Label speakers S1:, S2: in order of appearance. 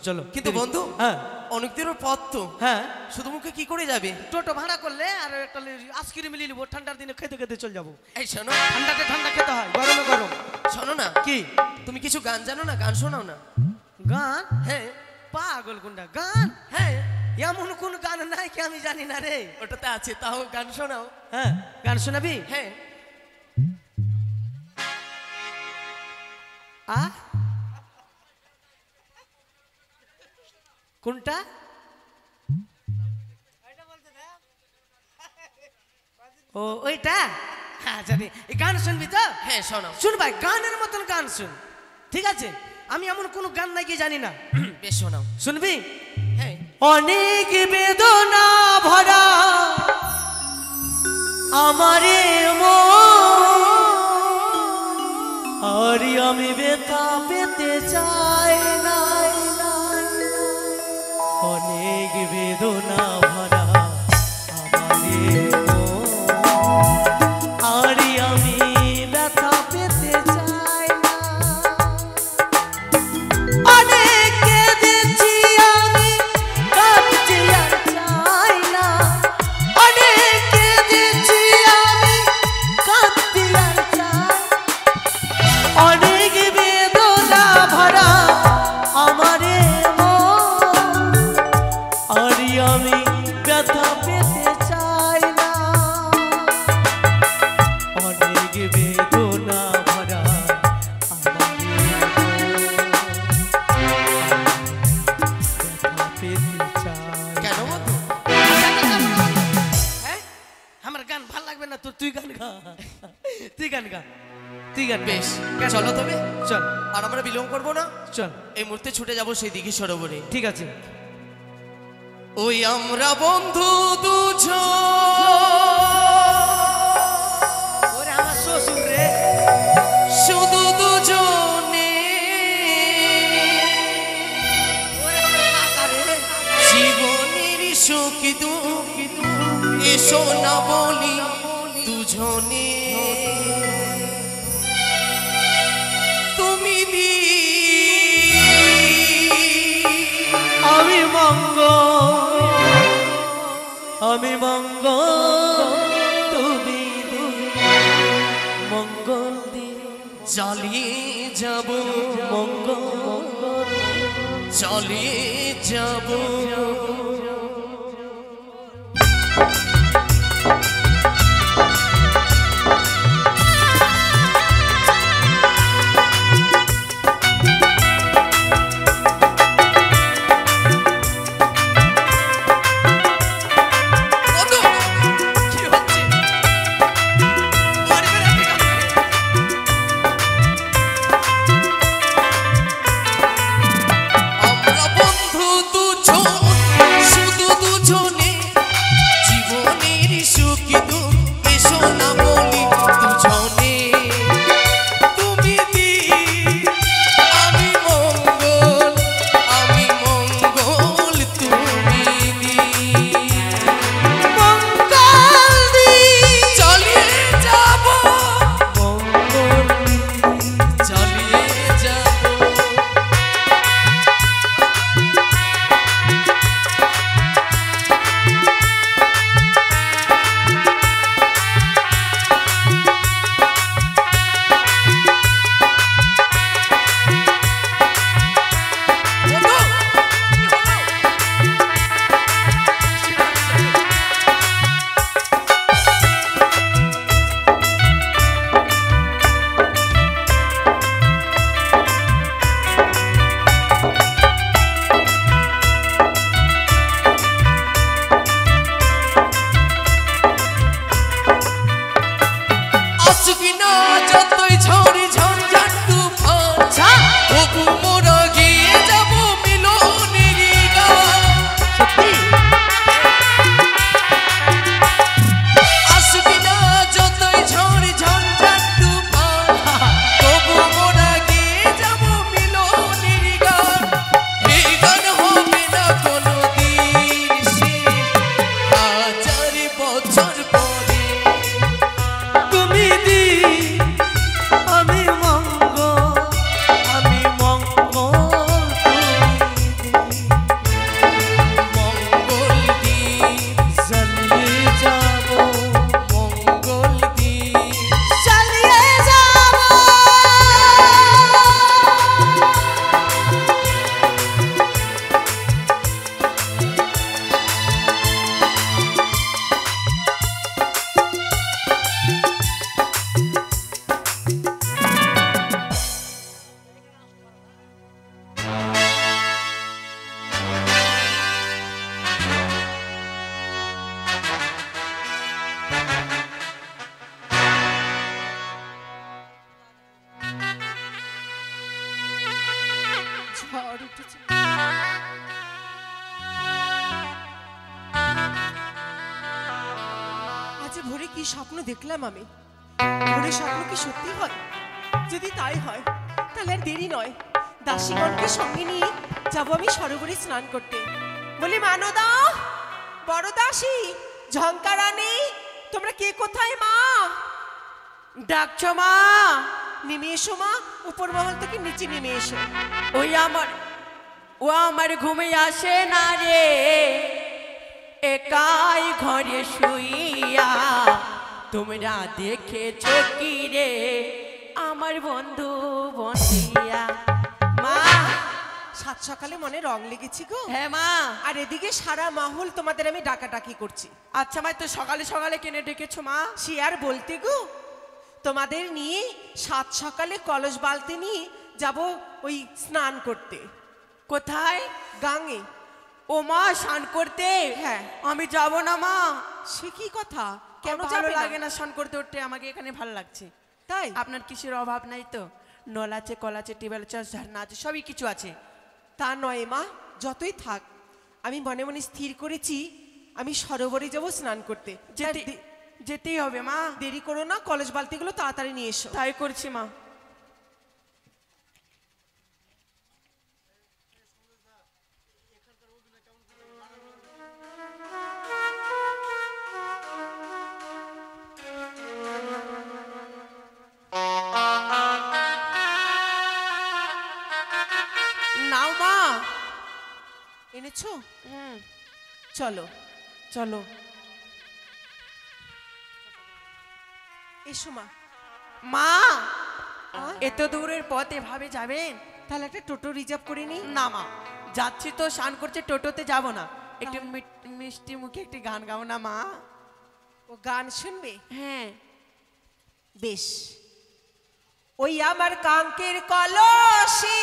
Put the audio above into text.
S1: চলো।
S2: কিন্তু বন্ধু,
S1: হ্যাঁ
S2: অনেক দূরের পথ তো,
S1: হ্যাঁ
S2: শুধু মুখে কি করে যাবে?
S1: টোটো ভাড়া করলে আর একটা আইসক্রিম মিলিয়ে নেবো, ঠান্ডার দিনে খেতে খেতে চলে যাবো।
S2: এই শোনো,
S1: ঠান্ডাতে ঠান্ডা খেতে হয়, গরমে গরম।
S2: শোনো না,
S1: কি
S2: তুমি কিছু গান জানো না? গান শোনাও না।
S1: গান?
S2: হ্যাঁ
S1: পাগল কোনটা গান?
S2: হ্যাঁ,
S1: এমন কোন গান নাই কি আমি জানি না রে।
S2: ওটাতে আছে, তাও গান শোনাও।
S1: হ্যাঁ গান শোনাবি?
S2: হ্যাঁ।
S1: আ কোনটা? ও ওইটা? হ্যাঁ জানি। এই গান শুনবি তো?
S2: হ্যাঁ শোনাও।
S1: শুন ভাই, গানের মতন গান শুন, ঠিক আছে? আমি এমন কোন গান নাই কি জানি না।
S2: বেশ শোনাও।
S1: শুনবি?
S2: হ্যাঁ।
S1: অনেক বেদনা ভরা আমারে আর আমি ব্যথা পেতে চাই না। অনেক বেদনা ভরা আমারে আর আমি ব্যথা পেতে চাই না। অনেক কেঁদেছি আমি, কাঁদতে আর চাই না। অনেক কেঁদেছি আমি, কাঁদতে আর চাই। অনেক বেদনা ভরা আমারে আর আমি ব্যথা পেতে চাই না। অনেক বেদনা ভরা আমারে ব্যথা পেতে চাই।
S2: কেন বন্ধু?
S1: হ্যাঁ আমার গান ভাল লাগবে না তোর? তুই গান গা, তুই গান গা, তুই গান।
S2: বেশ, চলো তবে।
S1: চল।
S2: আর আমরা বিলম্ব করবো না,
S1: চল
S2: এই মুহূর্তে ছুটে যাবো সেই দিঘি সরোবরে।
S1: ঠিক আছে।
S2: ওই আমরা বন্ধু দুজন,
S1: ওরে আমার শ্বশুর রে,
S2: শুধু দুজনে,
S1: ওরে আমার কাকা রে।
S2: জীবনের সুখ দুঃখ এসো না বলি দুজনে। তুমি দি
S1: আমি মঙ্গল তুমি মঙ্গল
S2: চালিয়ে যাব,
S1: মঙ্গল
S2: চালিয়ে যাব। আমরা বন্ধু দুজন, শুধু দুজনে, জীবনের সুখ দুঃখ এসো না বলি দুজনে। তুমি দি আমি মঙ্গল, আমি মঙ্গল তুমি দি।
S1: মঙ্গল দি
S2: চালিয়ে যাব,
S1: মঙ্গল
S2: চালিয়ে যাব। আসবি না যতই ঝড় ঝঞ্ঝাট তুফান, তবু মোরা গিয়ে যাব মিলনের গান।
S1: সত্যি
S2: আসবি না যতই ঝড় ঝঞ্ঝাট তুফান, তবু মোরা গিয়ে যাব মিলনের গান। এই গান হবে না কোনোদিন শেষ, হাজার বছর পরে।
S1: তুমি দি আমি মঙ্গল তুমি দি।
S3: যে ভোরে কি স্বপ্ন দেখলাম আমি, ভোরে স্বপ্ন কি সত্যি হয়? যদি তাই হয় তাহলে আর দেরি নয়, দাসীগণকে সঙ্গে নিয়ে যাবো আমি সরোবরে স্নান করতে। বলি মানদা, বড় দাসী, ঝঙ্কারানী, তোমরা কে কোথায়? মা
S2: ডাকছো মা?
S3: নেমে এসো মা, উপর মহল থেকে নিচে নেমে এসো।
S2: ও আমার ঘুমে আসে না রে, একাই ঘরে শুইয়া। তোমরা দেখেছো কি রে আমার বন্ধু বন্দিয়া? মা,
S3: সাত সকালে মনে রং লেগেছি গো।
S2: হ্যাঁ মা।
S3: আর এদিকে সারা মহল তোমাদের আমি ডাকাডাকি করছি।
S2: আচ্ছা মা, তো সকালে সকালে কেনে ডেকেছো মা?
S3: সে আর বলতে গো, তোমাদের নিয়ে সাত সকালে কলস বালতি নিয়ে যাব ওই স্নান করতে।
S2: কোথায়?
S3: গাঙে।
S2: ও মা, স্নান করতে?
S3: হ্যাঁ।
S2: আমি যাব না মা।
S3: সে কি কথা? কেন
S2: ভালো
S3: যাবে
S2: লাগে
S3: না?
S2: না স্নান করতে উঠতে, আমাকে এখানে ভালো লাগছে।
S3: তাই?
S2: আপনার কিসের অভাব নাই তো? নল আছে, কল আছে, টিউবওয়েল আছে, ঝর্ণা আছে, সবই কিছু আছে।
S3: তা নয় মা, যতই থাক, আমি মনে মনে স্থির করেছি আমি সরোবরে যাব স্নান করতে।
S2: যেতেই হবে মা।
S3: দেরি করো না, কলস বালতিগুলো তাড়াতাড়ি নিয়ে এসো।
S2: তাই করছি মা। নাও মা।
S3: এনেছো?
S2: হুম,
S3: চলো
S2: চলো।
S3: এসো মা।
S2: মা,
S3: আ?
S2: এত দূরের পথ এভাবে যাবেন?
S3: তাহলে একটা টোটো রিজার্ভ করে নি।
S2: না মা, যাচ্ছি তো স্নান করতে, টোটোতে যাব না। একটু মিষ্টি মুখে একটি গান গাও না মা।
S3: ও গান শুনবে?
S2: হ্যাঁ।
S3: বেশ। ওই আমার কাঙ্কের কলসি